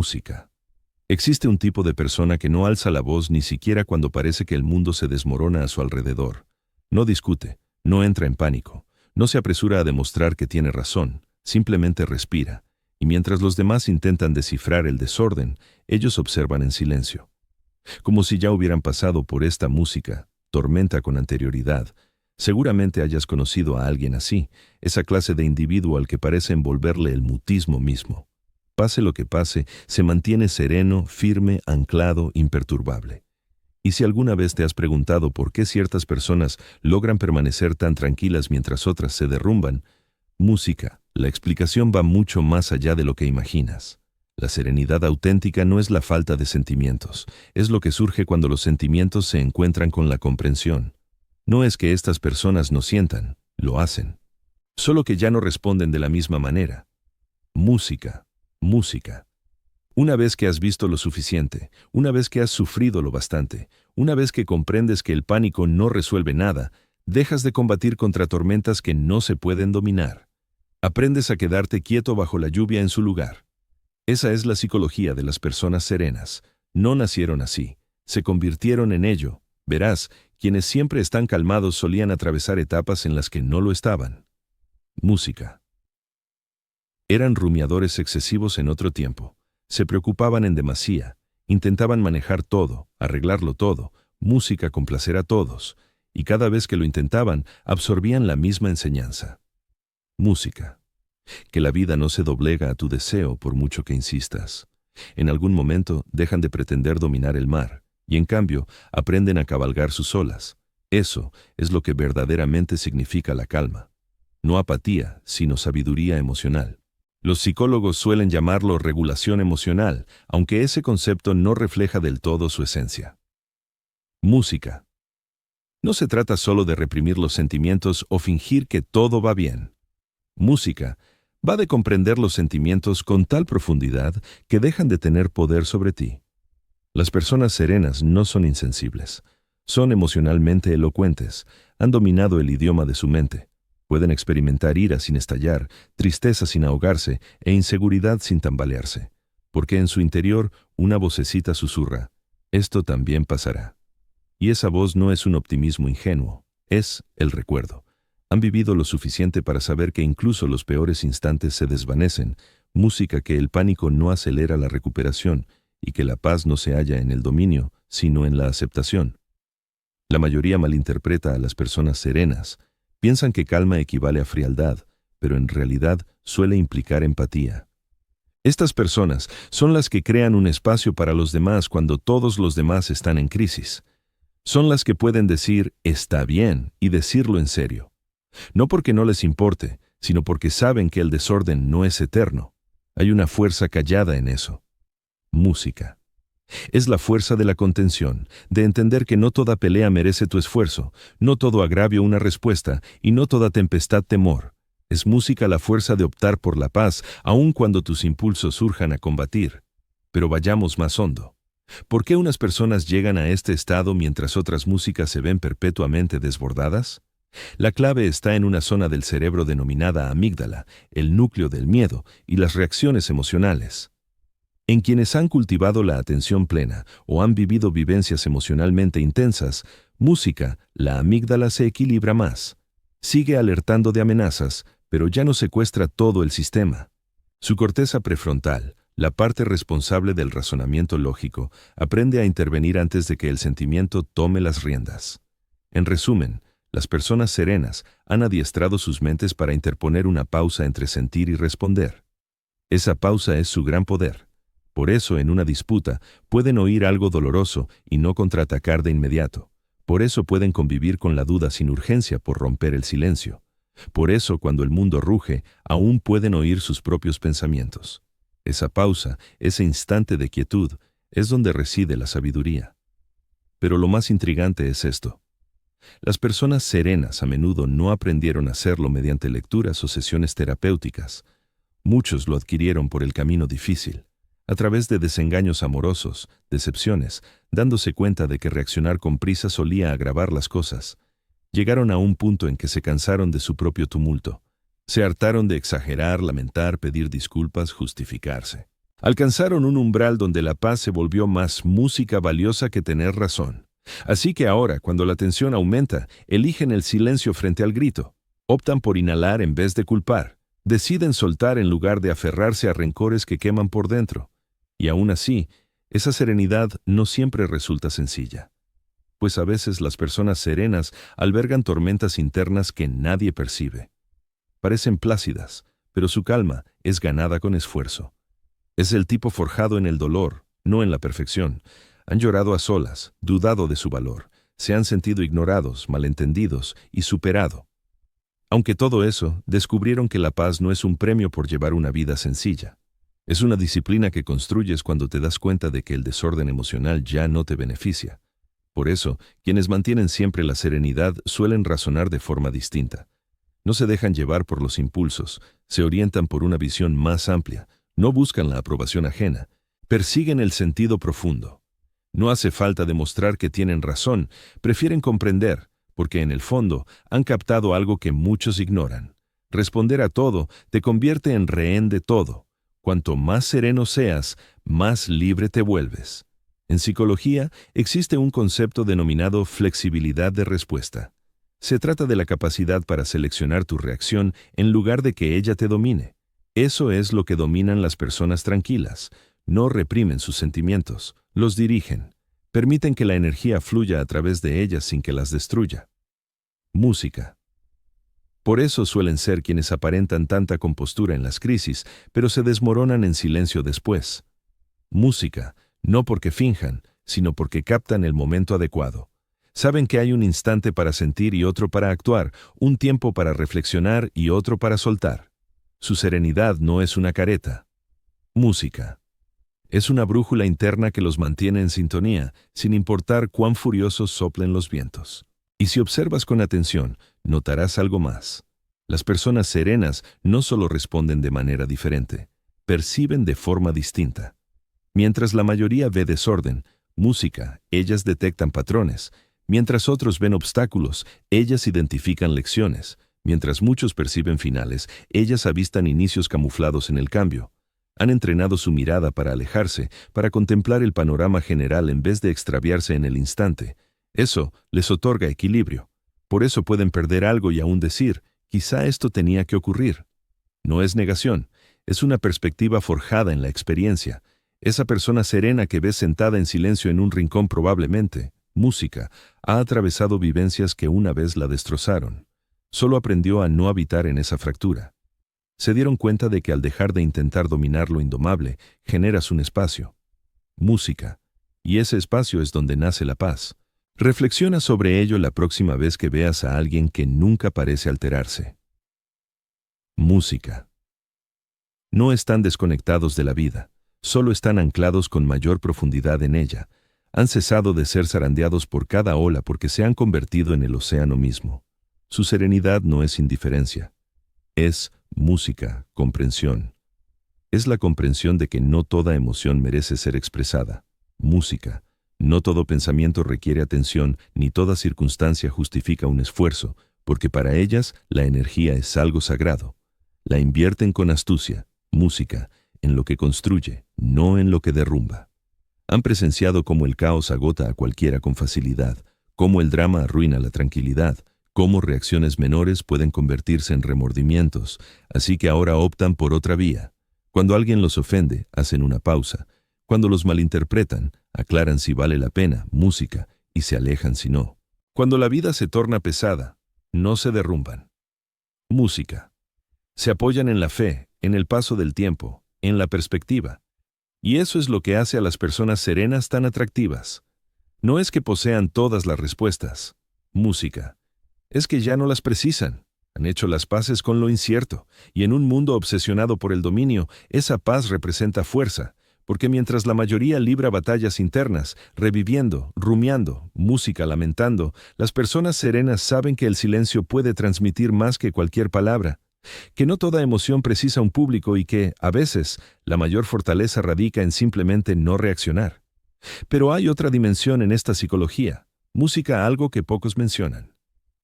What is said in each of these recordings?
Música. Existe un tipo de persona que no alza la voz ni siquiera cuando parece que el mundo se desmorona a su alrededor. No discute, no entra en pánico, no se apresura a demostrar que tiene razón, simplemente respira, y mientras los demás intentan descifrar el desorden, ellos observan en silencio. Como si ya hubieran pasado por esta música, tormenta con anterioridad. Seguramente hayas conocido a alguien así, esa clase de individuo al que parece envolverle el mutismo mismo. Pase lo que pase, se mantiene sereno, firme, anclado, imperturbable. Y si alguna vez te has preguntado por qué ciertas personas logran permanecer tan tranquilas mientras otras se derrumban, música, la explicación va mucho más allá de lo que imaginas. La serenidad auténtica no es la falta de sentimientos, es lo que surge cuando los sentimientos se encuentran con la comprensión. No es que estas personas no sientan, lo hacen. Solo que ya no responden de la misma manera. Música. Música. Una vez que has visto lo suficiente, una vez que has sufrido lo bastante, una vez que comprendes que el pánico no resuelve nada, dejas de combatir contra tormentas que no se pueden dominar. Aprendes a quedarte quieto bajo la lluvia en su lugar. Esa es la psicología de las personas serenas. No nacieron así, se convirtieron en ello. Verás, quienes siempre están calmados solían atravesar etapas en las que no lo estaban. Música. Eran rumiadores excesivos en otro tiempo. Se preocupaban en demasía, intentaban manejar todo, arreglarlo todo, música complacer a todos, y cada vez que lo intentaban, absorbían la misma enseñanza. Música. Que la vida no se doblega a tu deseo por mucho que insistas. En algún momento dejan de pretender dominar el mar, y en cambio aprenden a cabalgar sus olas. Eso es lo que verdaderamente significa la calma. No apatía, sino sabiduría emocional. Los psicólogos suelen llamarlo regulación emocional, aunque ese concepto no refleja del todo su esencia. Música. No se trata solo de reprimir los sentimientos o fingir que todo va bien. Música va de comprender los sentimientos con tal profundidad que dejan de tener poder sobre ti. Las personas serenas no son insensibles. Son emocionalmente elocuentes, han dominado el idioma de su mente. Pueden experimentar ira sin estallar, tristeza sin ahogarse e inseguridad sin tambalearse, porque en su interior una vocecita susurra, esto también pasará. Y esa voz no es un optimismo ingenuo, es el recuerdo. Han vivido lo suficiente para saber que incluso los peores instantes se desvanecen, música que el pánico no acelera la recuperación y que la paz no se halla en el dominio, sino en la aceptación. La mayoría malinterpreta a las personas serenas. Piensan que calma equivale a frialdad, pero en realidad suele implicar empatía. Estas personas son las que crean un espacio para los demás cuando todos los demás están en crisis. Son las que pueden decir «está bien» y decirlo en serio. No porque no les importe, sino porque saben que el desorden no es eterno. Hay una fuerza callada en eso. Música. Es la fuerza de la contención, de entender que no toda pelea merece tu esfuerzo, no todo agravio una respuesta y no toda tempestad temor. Es música la fuerza de optar por la paz, aun cuando tus impulsos surjan a combatir. Pero vayamos más hondo. ¿Por qué unas personas llegan a este estado mientras otras músicas se ven perpetuamente desbordadas? La clave está en una zona del cerebro denominada amígdala, el núcleo del miedo y las reacciones emocionales. En quienes han cultivado la atención plena o han vivido vivencias emocionalmente intensas, música, la amígdala se equilibra más. Sigue alertando de amenazas, pero ya no secuestra todo el sistema. Su corteza prefrontal, la parte responsable del razonamiento lógico, aprende a intervenir antes de que el sentimiento tome las riendas. En resumen, las personas serenas han adiestrado sus mentes para interponer una pausa entre sentir y responder. Esa pausa es su gran poder. Por eso, en una disputa, pueden oír algo doloroso y no contraatacar de inmediato. Por eso pueden convivir con la duda sin urgencia por romper el silencio. Por eso, cuando el mundo ruge, aún pueden oír sus propios pensamientos. Esa pausa, ese instante de quietud, es donde reside la sabiduría. Pero lo más intrigante es esto. Las personas serenas a menudo no aprendieron a hacerlo mediante lecturas o sesiones terapéuticas. Muchos lo adquirieron por el camino difícil. A través de desengaños amorosos, decepciones, dándose cuenta de que reaccionar con prisa solía agravar las cosas. Llegaron a un punto en que se cansaron de su propio tumulto. Se hartaron de exagerar, lamentar, pedir disculpas, justificarse. Alcanzaron un umbral donde la paz se volvió más música valiosa que tener razón. Así que ahora, cuando la tensión aumenta, eligen el silencio frente al grito. Optan por inhalar en vez de culpar. Deciden soltar en lugar de aferrarse a rencores que queman por dentro. Y aún así, esa serenidad no siempre resulta sencilla. Pues a veces las personas serenas albergan tormentas internas que nadie percibe. Parecen plácidas, pero su calma es ganada con esfuerzo. Es el tipo forjado en el dolor, no en la perfección. Han llorado a solas, dudado de su valor, se han sentido ignorados, malentendidos y superado. Aunque todo eso, descubrieron que la paz no es un premio por llevar una vida sencilla. Es una disciplina que construyes cuando te das cuenta de que el desorden emocional ya no te beneficia. Por eso, quienes mantienen siempre la serenidad suelen razonar de forma distinta. No se dejan llevar por los impulsos, se orientan por una visión más amplia, no buscan la aprobación ajena, persiguen el sentido profundo. No hace falta demostrar que tienen razón, prefieren comprender, porque en el fondo han captado algo que muchos ignoran. Responder a todo te convierte en rehén de todo. Cuanto más sereno seas, más libre te vuelves. En psicología existe un concepto denominado flexibilidad de respuesta. Se trata de la capacidad para seleccionar tu reacción en lugar de que ella te domine. Eso es lo que dominan las personas tranquilas. No reprimen sus sentimientos, los dirigen. Permiten que la energía fluya a través de ellas sin que las destruya. Música. Por eso suelen ser quienes aparentan tanta compostura en las crisis, pero se desmoronan en silencio después. Música, no porque finjan, sino porque captan el momento adecuado. Saben que hay un instante para sentir y otro para actuar, un tiempo para reflexionar y otro para soltar. Su serenidad no es una careta. Música. Es una brújula interna que los mantiene en sintonía, sin importar cuán furiosos soplen los vientos. Y si observas con atención, notarás algo más. Las personas serenas no solo responden de manera diferente, perciben de forma distinta. Mientras la mayoría ve desorden, música, ellas detectan patrones. Mientras otros ven obstáculos, ellas identifican lecciones. Mientras muchos perciben finales, ellas avistan inicios camuflados en el cambio. Han entrenado su mirada para alejarse, para contemplar el panorama general en vez de extraviarse en el instante. Eso les otorga equilibrio. Por eso pueden perder algo y aún decir, quizá esto tenía que ocurrir. No es negación, es una perspectiva forjada en la experiencia. Esa persona serena que ves sentada en silencio en un rincón probablemente, música, ha atravesado vivencias que una vez la destrozaron. Solo aprendió a no habitar en esa fractura. Se dieron cuenta de que al dejar de intentar dominar lo indomable, generas un espacio. Música. Y ese espacio es donde nace la paz. Reflexiona sobre ello la próxima vez que veas a alguien que nunca parece alterarse. Música. No están desconectados de la vida, solo están anclados con mayor profundidad en ella. Han cesado de ser zarandeados por cada ola porque se han convertido en el océano mismo. Su serenidad no es indiferencia. Es música, comprensión. Es la comprensión de que no toda emoción merece ser expresada. Música. No todo pensamiento requiere atención, ni toda circunstancia justifica un esfuerzo, porque para ellas la energía es algo sagrado. La invierten con astucia, música, en lo que construye, no en lo que derrumba. Han presenciado cómo el caos agota a cualquiera con facilidad, cómo el drama arruina la tranquilidad, cómo reacciones menores pueden convertirse en remordimientos, así que ahora optan por otra vía. Cuando alguien los ofende, hacen una pausa. Cuando los malinterpretan, aclaran si vale la pena, música, y se alejan si no. Cuando la vida se torna pesada, no se derrumban. Música. Se apoyan en la fe, en el paso del tiempo, en la perspectiva. Y eso es lo que hace a las personas serenas tan atractivas. No es que posean todas las respuestas. Música. Es que ya no las precisan. Han hecho las paces con lo incierto, y en un mundo obsesionado por el dominio, esa paz representa fuerza, porque mientras la mayoría libra batallas internas, reviviendo, rumiando, música lamentando, las personas serenas saben que el silencio puede transmitir más que cualquier palabra, que no toda emoción precisa un público y que, a veces, la mayor fortaleza radica en simplemente no reaccionar. Pero hay otra dimensión en esta psicología, música algo que pocos mencionan.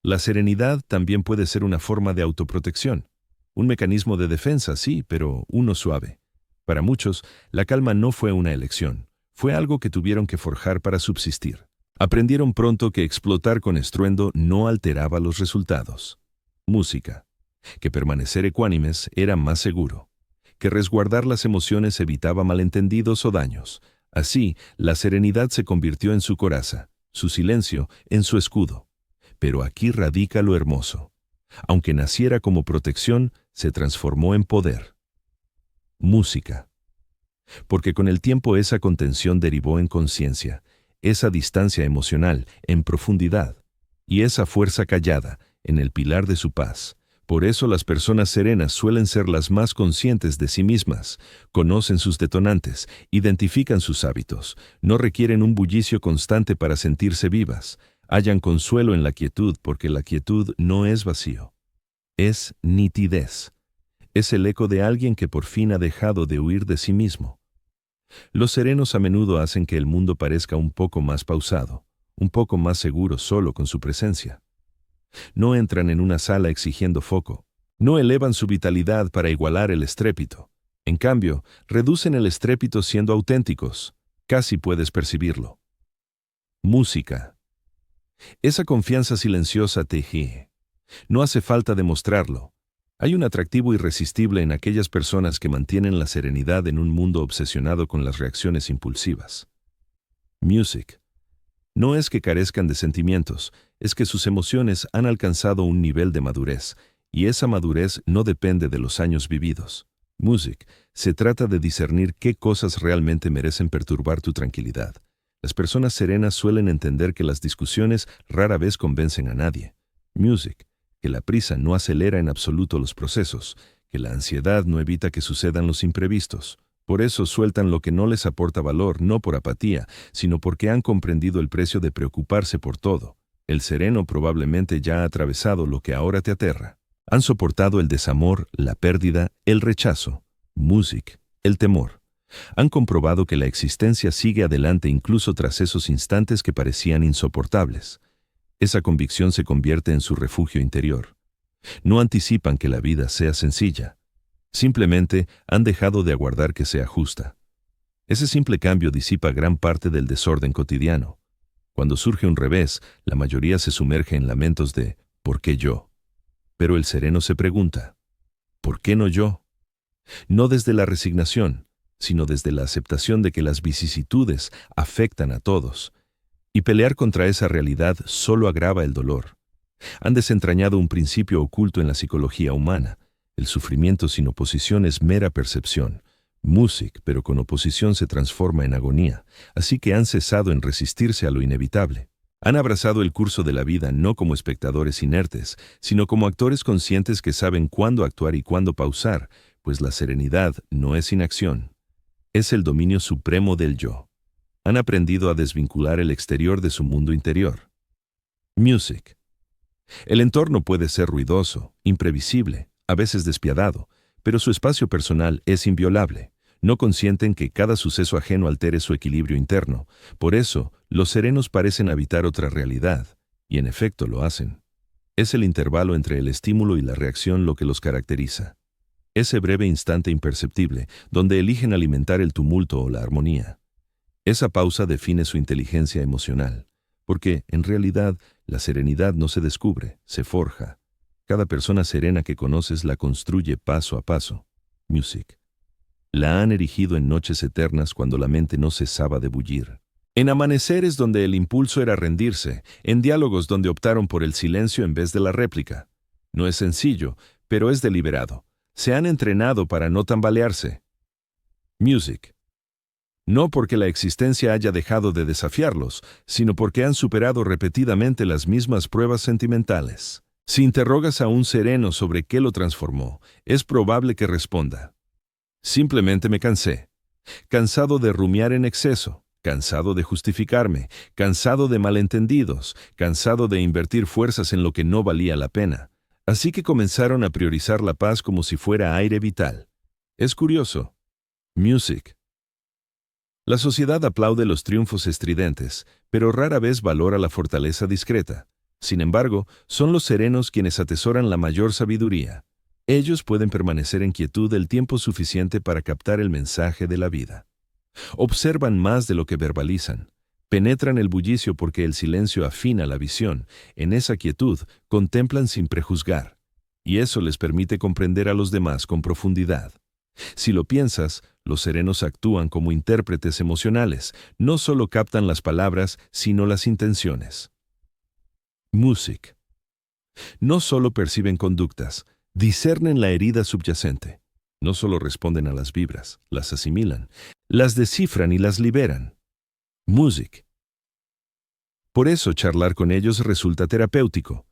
La serenidad también puede ser una forma de autoprotección. Un mecanismo de defensa, sí, pero uno suave. Para muchos, la calma no fue una elección, fue algo que tuvieron que forjar para subsistir. Aprendieron pronto que explotar con estruendo no alteraba los resultados. Música. Que permanecer ecuánimes era más seguro. Que resguardar las emociones evitaba malentendidos o daños. Así, la serenidad se convirtió en su coraza, su silencio en su escudo. Pero aquí radica lo hermoso. Aunque naciera como protección, se transformó en poder. Música. Porque con el tiempo esa contención derivó en conciencia, esa distancia emocional en profundidad, y esa fuerza callada en el pilar de su paz. Por eso las personas serenas suelen ser las más conscientes de sí mismas, conocen sus detonantes, identifican sus hábitos, no requieren un bullicio constante para sentirse vivas, hallan consuelo en la quietud porque la quietud no es vacío, es nitidez. Es el eco de alguien que por fin ha dejado de huir de sí mismo. Los serenos a menudo hacen que el mundo parezca un poco más pausado, un poco más seguro solo con su presencia. No entran en una sala exigiendo foco, no elevan su vitalidad para igualar el estrépito. En cambio, reducen el estrépito siendo auténticos, casi puedes percibirlo. Música. Esa confianza silenciosa te guía. No hace falta demostrarlo. Hay un atractivo irresistible en aquellas personas que mantienen la serenidad en un mundo obsesionado con las reacciones impulsivas. Music. No es que carezcan de sentimientos, es que sus emociones han alcanzado un nivel de madurez, y esa madurez no depende de los años vividos. Music. Se trata de discernir qué cosas realmente merecen perturbar tu tranquilidad. Las personas serenas suelen entender que las discusiones rara vez convencen a nadie. Music. Que la prisa no acelera en absoluto los procesos, que la ansiedad no evita que sucedan los imprevistos. Por eso sueltan lo que no les aporta valor, no por apatía, sino porque han comprendido el precio de preocuparse por todo. El sereno probablemente ya ha atravesado lo que ahora te aterra. Han soportado el desamor, la pérdida, el rechazo. Music, el temor. Han comprobado que la existencia sigue adelante incluso tras esos instantes que parecían insoportables. Esa convicción se convierte en su refugio interior. No anticipan que la vida sea sencilla. Simplemente han dejado de aguardar que sea justa. Ese simple cambio disipa gran parte del desorden cotidiano. Cuando surge un revés, la mayoría se sumerge en lamentos de ¿por qué yo? Pero el sereno se pregunta ¿por qué no yo? No desde la resignación, sino desde la aceptación de que las vicisitudes afectan a todos. Y pelear contra esa realidad solo agrava el dolor. Han desentrañado un principio oculto en la psicología humana. El sufrimiento sin oposición es mera percepción. Music, pero con oposición se transforma en agonía. Así que han cesado en resistirse a lo inevitable. Han abrazado el curso de la vida no como espectadores inertes, sino como actores conscientes que saben cuándo actuar y cuándo pausar, pues la serenidad no es inacción. Es el dominio supremo del yo. Han aprendido a desvincular el exterior de su mundo interior. Music. El entorno puede ser ruidoso, imprevisible, a veces despiadado, pero su espacio personal es inviolable. No consienten que cada suceso ajeno altere su equilibrio interno. Por eso, los serenos parecen habitar otra realidad, y en efecto lo hacen. Es el intervalo entre el estímulo y la reacción lo que los caracteriza. Ese breve instante imperceptible, donde eligen alimentar el tumulto o la armonía. Esa pausa define su inteligencia emocional, porque, en realidad, la serenidad no se descubre, se forja. Cada persona serena que conoces la construye paso a paso. Music. La han erigido en noches eternas cuando la mente no cesaba de bullir. En amaneceres donde el impulso era rendirse, en diálogos donde optaron por el silencio en vez de la réplica. No es sencillo, pero es deliberado. Se han entrenado para no tambalearse. Music. No porque la existencia haya dejado de desafiarlos, sino porque han superado repetidamente las mismas pruebas sentimentales. Si interrogas a un sereno sobre qué lo transformó, es probable que responda: simplemente me cansé. Cansado de rumiar en exceso, cansado de justificarme, cansado de malentendidos, cansado de invertir fuerzas en lo que no valía la pena. Así que comenzaron a priorizar la paz como si fuera aire vital. Es curioso. Music. La sociedad aplaude los triunfos estridentes, pero rara vez valora la fortaleza discreta. Sin embargo, son los serenos quienes atesoran la mayor sabiduría. Ellos pueden permanecer en quietud el tiempo suficiente para captar el mensaje de la vida. Observan más de lo que verbalizan. Penetran el bullicio porque el silencio afina la visión. En esa quietud, contemplan sin prejuzgar. Y eso les permite comprender a los demás con profundidad. Si lo piensas, los serenos actúan como intérpretes emocionales. No solo captan las palabras, sino las intenciones. Music. No solo perciben conductas, discernen la herida subyacente. No solo responden a las vibras, las asimilan, las descifran y las liberan. Music. Por eso charlar con ellos resulta terapéutico.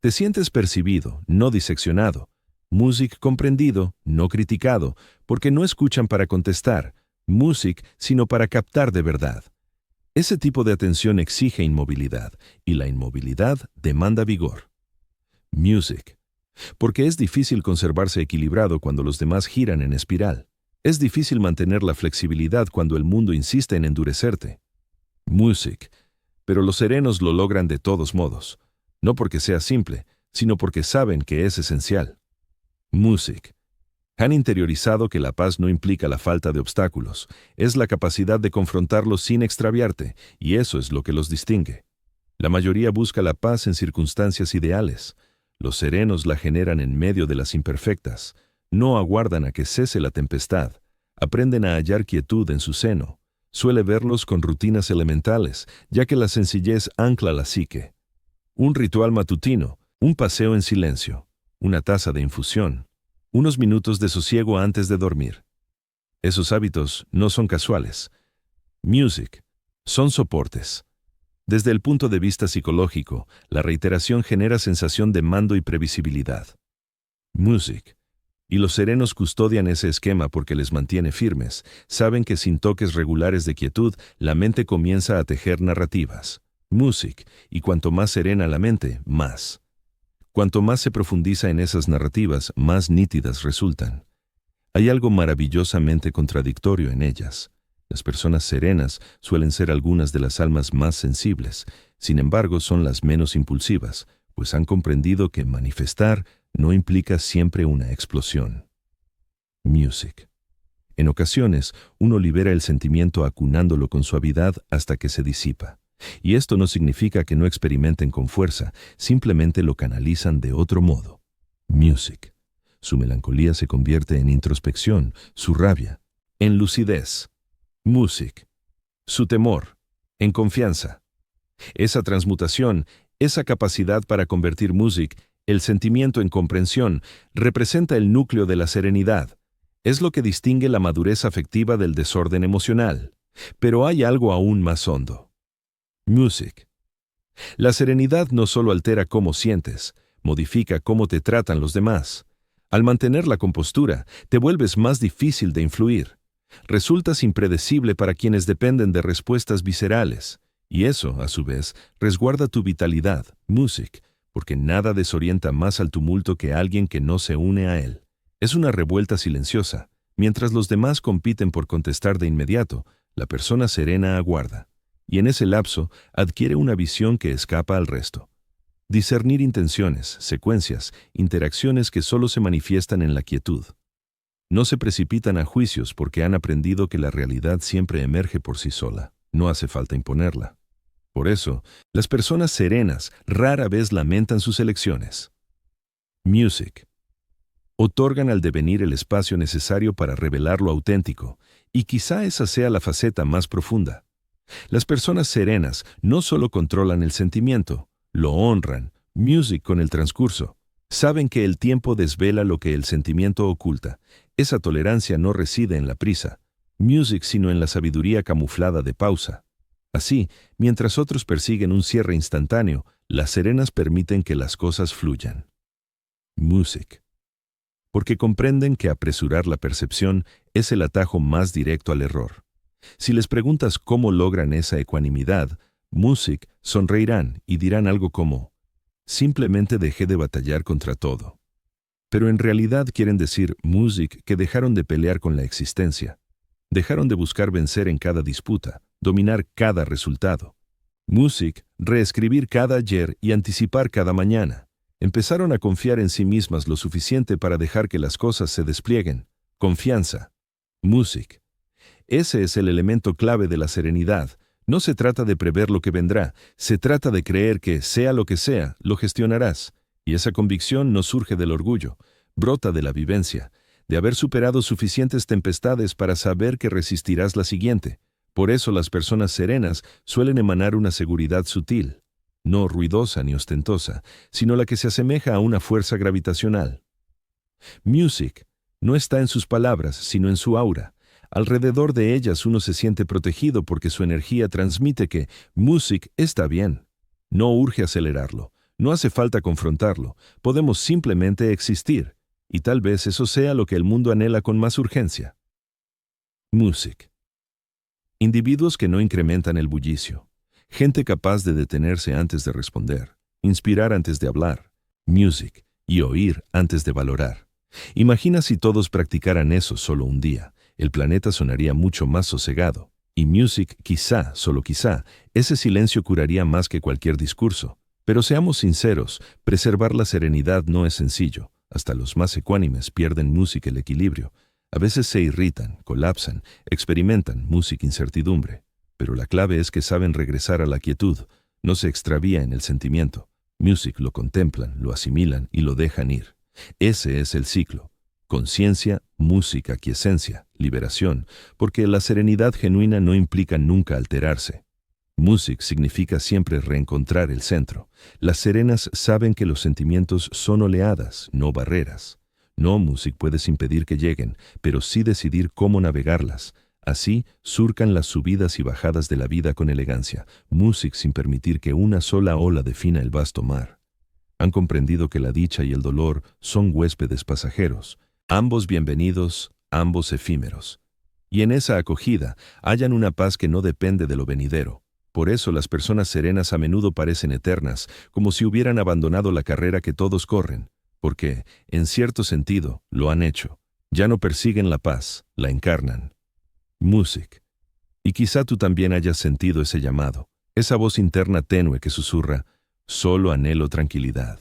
Te sientes percibido, no diseccionado. Music comprendido, no criticado, porque no escuchan para contestar. Music, sino para captar de verdad. Ese tipo de atención exige inmovilidad, y la inmovilidad demanda vigor. Music. Porque es difícil conservarse equilibrado cuando los demás giran en espiral. Es difícil mantener la flexibilidad cuando el mundo insiste en endurecerte. Music. Pero los serenos lo logran de todos modos. No porque sea simple, sino porque saben que es esencial. Music. Han interiorizado que la paz no implica la falta de obstáculos, es la capacidad de confrontarlos sin extraviarte, y eso es lo que los distingue. La mayoría busca la paz en circunstancias ideales. Los serenos la generan en medio de las imperfectas. No aguardan a que cese la tempestad. Aprenden a hallar quietud en su seno. Suele verlos con rutinas elementales, ya que la sencillez ancla la psique. Un ritual matutino, un paseo en silencio, una taza de infusión, unos minutos de sosiego antes de dormir. Esos hábitos no son casuales. Music. Son soportes. Desde el punto de vista psicológico, la reiteración genera sensación de mando y previsibilidad. Music. Y los serenos custodian ese esquema porque les mantiene firmes. Saben que sin toques regulares de quietud, la mente comienza a tejer narrativas. Music. Y cuanto más serena la mente, más. Cuanto más se profundiza en esas narrativas, más nítidas resultan. Hay algo maravillosamente contradictorio en ellas. Las personas serenas suelen ser algunas de las almas más sensibles, sin embargo son las menos impulsivas, pues han comprendido que manifestar no implica siempre una explosión. Music. En ocasiones, uno libera el sentimiento acunándolo con suavidad hasta que se disipa. Y esto no significa que no experimenten con fuerza, simplemente lo canalizan de otro modo. Music. Su melancolía se convierte en introspección, su rabia, en lucidez. Music. Su temor, en confianza. Esa transmutación, esa capacidad para convertir music, el sentimiento en comprensión, representa el núcleo de la serenidad. Es lo que distingue la madurez afectiva del desorden emocional. Pero hay algo aún más hondo. Music. La serenidad no solo altera cómo sientes, modifica cómo te tratan los demás. Al mantener la compostura, te vuelves más difícil de influir. Resultas impredecible para quienes dependen de respuestas viscerales. Y eso, a su vez, resguarda tu vitalidad, music, porque nada desorienta más al tumulto que alguien que no se une a él. Es una revuelta silenciosa. Mientras los demás compiten por contestar de inmediato, la persona serena aguarda. Y en ese lapso adquiere una visión que escapa al resto. Discernir intenciones, secuencias, interacciones que solo se manifiestan en la quietud. No se precipitan a juicios porque han aprendido que la realidad siempre emerge por sí sola. No hace falta imponerla. Por eso, las personas serenas rara vez lamentan sus elecciones. Music. Otorgan al devenir el espacio necesario para revelar lo auténtico, y quizá esa sea la faceta más profunda. Las personas serenas no solo controlan el sentimiento, lo honran, music con el transcurso. Saben que el tiempo desvela lo que el sentimiento oculta. Esa tolerancia no reside en la prisa, music, sino en la sabiduría camuflada de pausa. Así, mientras otros persiguen un cierre instantáneo, las serenas permiten que las cosas fluyan. Music. Porque comprenden que apresurar la percepción es el atajo más directo al error. Si les preguntas cómo logran esa ecuanimidad, music sonreirán y dirán algo como: simplemente dejé de batallar contra todo. Pero en realidad quieren decir, music, que dejaron de pelear con la existencia. Dejaron de buscar vencer en cada disputa, dominar cada resultado. Music, reescribir cada ayer y anticipar cada mañana. Empezaron a confiar en sí mismas lo suficiente para dejar que las cosas se desplieguen. Confianza. Music. Ese es el elemento clave de la serenidad. No se trata de prever lo que vendrá, se trata de creer que, sea lo que sea, lo gestionarás. Y esa convicción no surge del orgullo, brota de la vivencia, de haber superado suficientes tempestades para saber que resistirás la siguiente. Por eso las personas serenas suelen emanar una seguridad sutil, no ruidosa ni ostentosa, sino la que se asemeja a una fuerza gravitacional. Music no está en sus palabras, sino en su aura. Alrededor de ellas uno se siente protegido porque su energía transmite que music está bien. No urge acelerarlo, no hace falta confrontarlo, podemos simplemente existir, y tal vez eso sea lo que el mundo anhela con más urgencia. Music. Individuos que no incrementan el bullicio. Gente capaz de detenerse antes de responder, inspirar antes de hablar, music, y oír antes de valorar. Imagina si todos practicaran eso solo un día. El planeta sonaría mucho más sosegado. Y music, quizá, solo quizá, ese silencio curaría más que cualquier discurso. Pero seamos sinceros, preservar la serenidad no es sencillo. Hasta los más ecuánimes pierden music el equilibrio. A veces se irritan, colapsan, experimentan music incertidumbre. Pero la clave es que saben regresar a la quietud, no se extravía en el sentimiento. Music lo contemplan, lo asimilan y lo dejan ir. Ese es el ciclo. Conciencia, música, quiesencia, liberación, porque la serenidad genuina no implica nunca alterarse. Music significa siempre reencontrar el centro. Las serenas saben que los sentimientos son oleadas, no barreras. No music puedes impedir que lleguen, pero sí decidir cómo navegarlas. Así surcan las subidas y bajadas de la vida con elegancia. Music sin permitir que una sola ola defina el vasto mar. Han comprendido que la dicha y el dolor son huéspedes pasajeros. Ambos bienvenidos, ambos efímeros. Y en esa acogida hallan una paz que no depende de lo venidero. Por eso las personas serenas a menudo parecen eternas, como si hubieran abandonado la carrera que todos corren, porque, en cierto sentido, lo han hecho. Ya no persiguen la paz, la encarnan. Music. Y quizá tú también hayas sentido ese llamado, esa voz interna tenue que susurra, solo anhelo tranquilidad.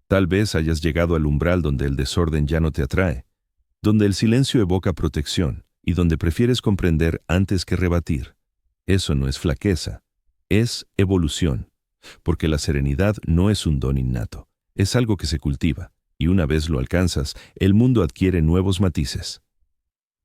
Tal vez hayas llegado al umbral donde el desorden ya no te atrae, donde el silencio evoca protección y donde prefieres comprender antes que rebatir. Eso no es flaqueza, es evolución, porque la serenidad no es un don innato, es algo que se cultiva, y una vez lo alcanzas, el mundo adquiere nuevos matices.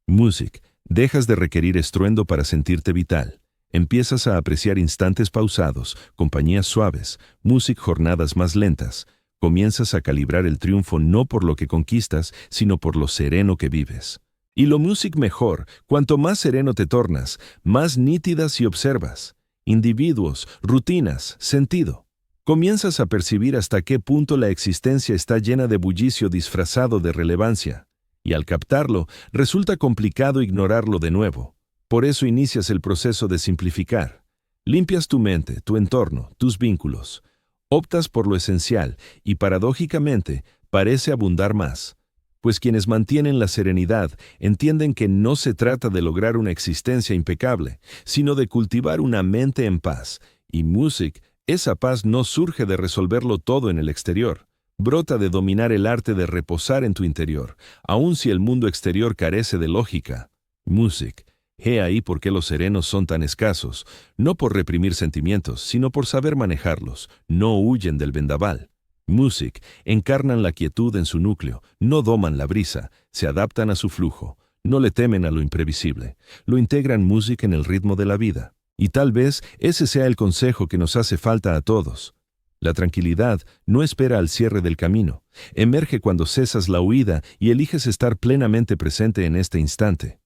Music, dejas de requerir estruendo para sentirte vital. Empiezas a apreciar instantes pausados, compañías suaves, music jornadas más lentas. Comienzas a calibrar el triunfo no por lo que conquistas, sino por lo sereno que vives. Y lo music mejor, cuanto más sereno te tornas, más nítidas y observas. Individuos, rutinas, sentido. Comienzas a percibir hasta qué punto la existencia está llena de bullicio disfrazado de relevancia. Y al captarlo, resulta complicado ignorarlo de nuevo. Por eso inicias el proceso de simplificar. Limpias tu mente, tu entorno, tus vínculos. Optas por lo esencial y, paradójicamente, parece abundar más. Pues quienes mantienen la serenidad entienden que no se trata de lograr una existencia impecable, sino de cultivar una mente en paz. Y music, esa paz no surge de resolverlo todo en el exterior. Brota de dominar el arte de reposar en tu interior, aun si el mundo exterior carece de lógica. Music. He ahí por qué los serenos son tan escasos, no por reprimir sentimientos, sino por saber manejarlos, no huyen del vendaval. Music, encarnan la quietud en su núcleo, no doman la brisa, se adaptan a su flujo, no le temen a lo imprevisible, lo integran music en el ritmo de la vida. Y tal vez ese sea el consejo que nos hace falta a todos. La tranquilidad no espera al cierre del camino, emerge cuando cesas la huida y eliges estar plenamente presente en este instante.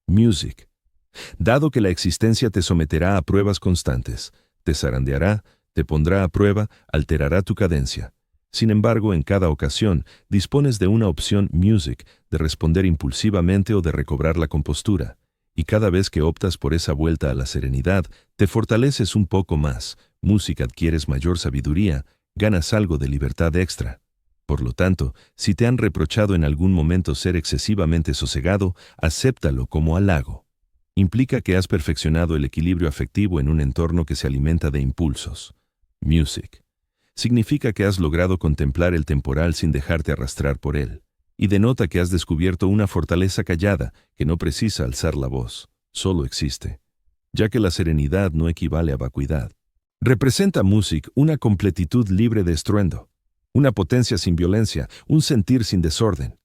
Music. Dado que la existencia te someterá a pruebas constantes, te zarandeará, te pondrá a prueba, alterará tu cadencia. Sin embargo, en cada ocasión, dispones de una opción music, de responder impulsivamente o de recobrar la compostura. Y cada vez que optas por esa vuelta a la serenidad, te fortaleces un poco más, music adquieres mayor sabiduría, ganas algo de libertad extra. Por lo tanto, si te han reprochado en algún momento ser excesivamente sosegado, acéptalo como halago. Implica que has perfeccionado el equilibrio afectivo en un entorno que se alimenta de impulsos. Music. significa que has logrado contemplar el temporal sin dejarte arrastrar por él, y denota que has descubierto una fortaleza callada que no precisa alzar la voz, solo existe, ya que la serenidad no equivale a vacuidad. Representa Music una completitud libre de estruendo, una potencia sin violencia, un sentir sin desorden,